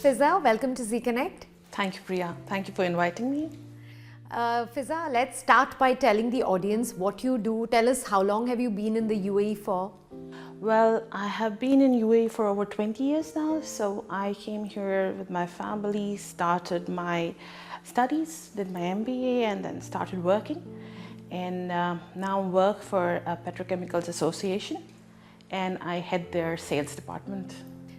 Fiza, welcome to Zee Connect. Thank you, Priya. Thank you for inviting me. Fiza, let's start by telling the audience what you do. Tell us, how long have you been in the UAE for? Well, I have been in UAE for over 20 years now. So I came here with my family, started my studies, did my MBA, and then started working. And now work for a Petrochemicals Association, and I head their sales department.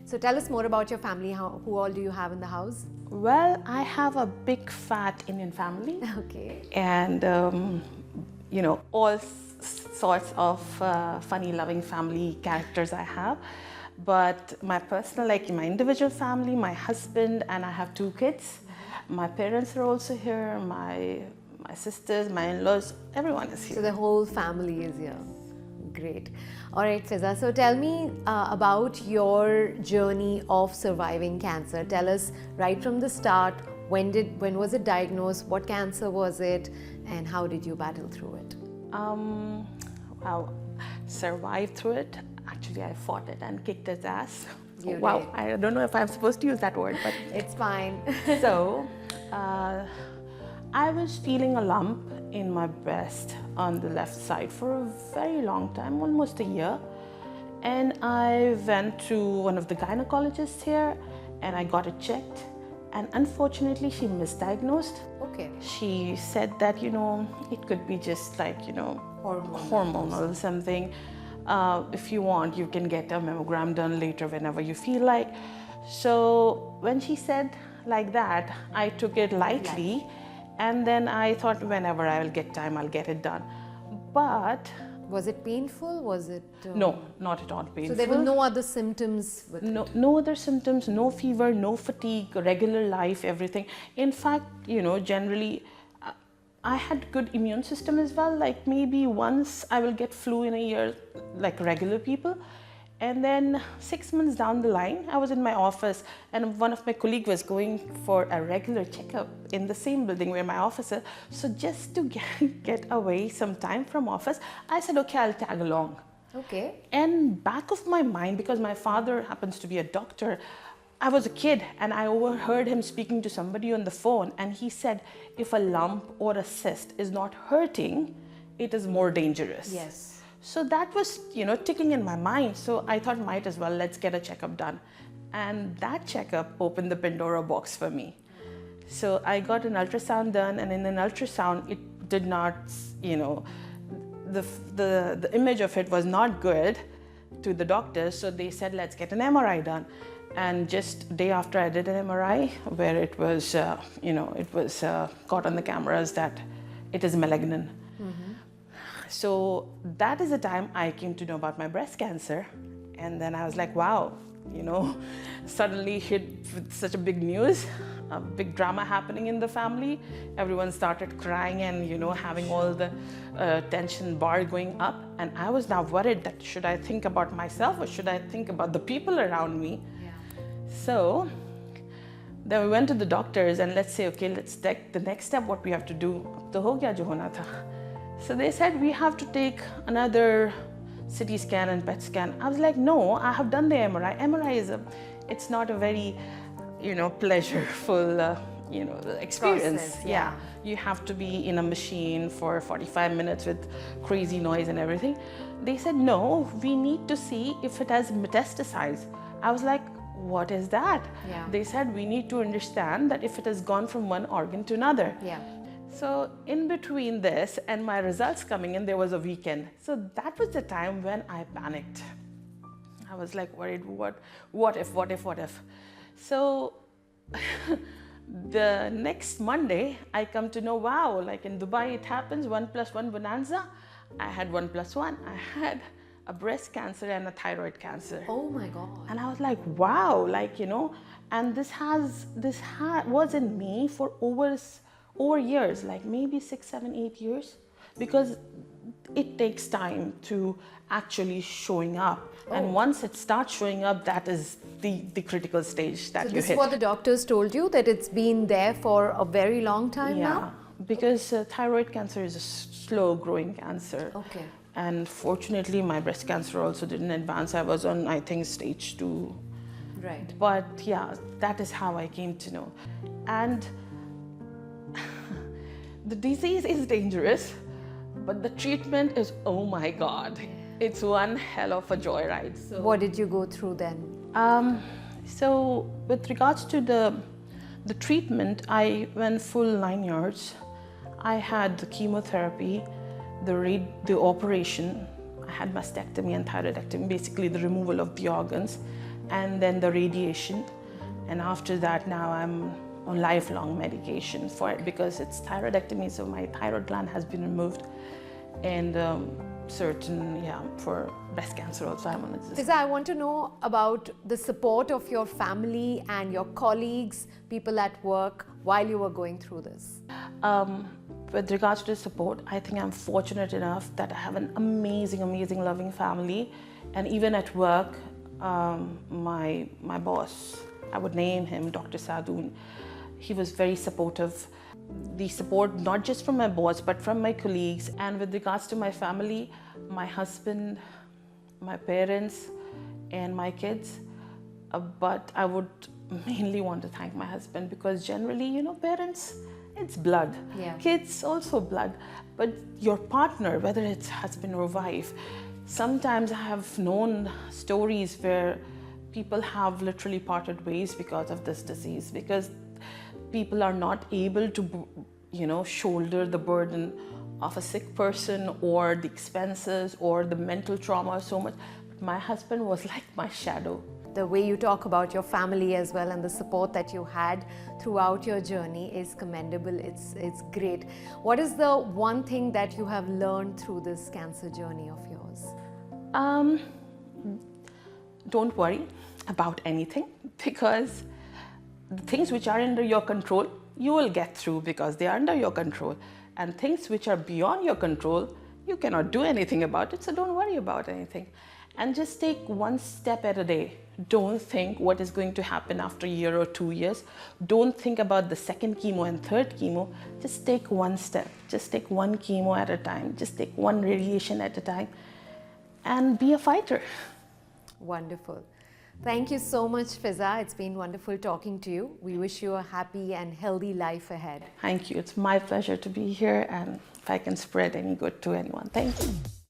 So tell us more about your family. Who all do you have in the house? Well, I have a big fat Indian family. Okay. And you know, all sorts of funny, loving family characters I have. But my personal, like my individual family, my husband, and I have 2 kids. My parents are also here, my sisters, my in-laws, everyone is here. So the whole family is here. Great. All right, Fiza. So tell me about your journey of surviving cancer. Tell us right from the start, when was it diagnosed, what cancer was it, and how did you battle through it? Wow, survived through it. Actually, I fought it and kicked its ass. You wow, did. I don't know if I'm supposed to use that word, but It's fine. so I was feeling a lump in my breast on the left side for a very long time, almost a year. And I went to one of the gynecologists here and I got it checked. And unfortunately, she misdiagnosed. Okay. She said that, you know, it could be just like, you know, hormonal or something. If you want, you can get a mammogram done later whenever you feel like. So when she said like that, I took it lightly. And then I thought whenever I will get time, I'll get it done. But... Was it painful? Was it... No, not at all painful. So there were no other symptoms with it? No other symptoms, no fever, no fatigue, regular life, everything. In fact, you know, generally, I had good immune system as well. Like maybe once I will get flu in a year, like regular people. And then 6 months down the line, I was in my office and one of my colleagues was going for a regular checkup in the same building where my office is. So just to get away some time from office, I said, okay, I'll tag along. Okay. And back of my mind, because my father happens to be a doctor, I was a kid and I overheard him speaking to somebody on the phone and he said, if a lump or a cyst is not hurting, it is more dangerous. Yes. So that was, you know, ticking in my mind. So I thought, might as well, let's get a checkup done. And that checkup opened the Pandora box for me. So I got an ultrasound done, and in an ultrasound, it did not, you know, the image of it was not good to the doctors. So they said, let's get an MRI done. And just day after I did an MRI, where it was, you know, it was caught on the cameras that it is malignant. Mm-hmm. So that is the time I came to know about my breast cancer. And then I was like, wow, you know, suddenly hit with such a big news, a big drama happening in the family. Everyone started crying and, you know, having all the tension bar going up. And I was now worried that should I think about myself or should I think about the people around me? Yeah. So then we went to the doctors and let's say, okay, let's take the next step, what we have to do. To ho gaya jo hona tha. So they said, we have to take another CT scan and PET scan. I was like, no, I have done the MRI. MRI it's not a very, you know, pleasureful, you know, experience. Process, yeah. You have to be in a machine for 45 minutes with crazy noise and everything. They said, no, we need to see if it has metastasized. I was like, what is that? Yeah. They said, we need to understand that if it has gone from one organ to another. Yeah. So in between this and my results coming in, there was a weekend. So that was the time when I panicked. I was like worried, what if? So the next Monday, I come to know, wow, like in Dubai, it happens, 1+1 bonanza. I had 1+1. I had a breast cancer and a thyroid cancer. Oh my God. And I was like, wow, like, you know, and this was in me for over years, like maybe 6, 7, 8 years, because it takes time to actually showing up. Oh. And once it starts showing up, that is the critical stage that you hit. So this is what the doctors told you, that it's been there for a very long time now? Because thyroid cancer is a slow growing cancer. Okay. And fortunately, my breast cancer also didn't advance. I was on, I think, stage 2 Right. But yeah, that is how I came to know. And the disease is dangerous, but the treatment is, oh my God, it's one hell of a joyride. So, What did you go through then? so with regards to the treatment, I went full 9 years. I had the chemotherapy, the operation. I had mastectomy and thyroidectomy, basically the removal of the organs, and then the radiation. And after that, now I'm on lifelong medication for it because it's thyroidectomy, so my thyroid gland has been removed. And for breast cancer also I'm on it. Fiza, I want to know about the support of your family and your colleagues, people at work, while you were going through this. With regards to support, I think I'm fortunate enough that I have an amazing, amazing, loving family. And even at work, my boss, I would name him Dr. Sadoon, he was very supportive. The support not just from my boss, but from my colleagues. And with regards to my family, my husband, my parents, and my kids. But I would mainly want to thank my husband because generally, you know, parents, it's blood. Yeah. Kids also blood. But your partner, whether it's husband or wife, sometimes I have known stories where people have literally parted ways because of this disease, because people are not able to, you know, shoulder the burden of a sick person or the expenses or the mental trauma so much. But my husband was like my shadow. The way you talk about your family as well and the support that you had throughout your journey is commendable. It's great. What is the one thing that you have learned through this cancer journey of yours? Don't worry about anything, because the things which are under your control, you will get through because they are under your control. And things which are beyond your control, you cannot do anything about it, so don't worry about anything. And just take one step at a day. Don't think what is going to happen after a year or 2 years. Don't think about the second chemo and third chemo. Just take one step. Just take one chemo at a time. Just take one radiation at a time. And be a fighter. Wonderful. Thank you so much, Fiza. It's been wonderful talking to you. We wish you a happy and healthy life ahead. Thank you. It's my pleasure to be here, and if I can spread any good to anyone, thank you.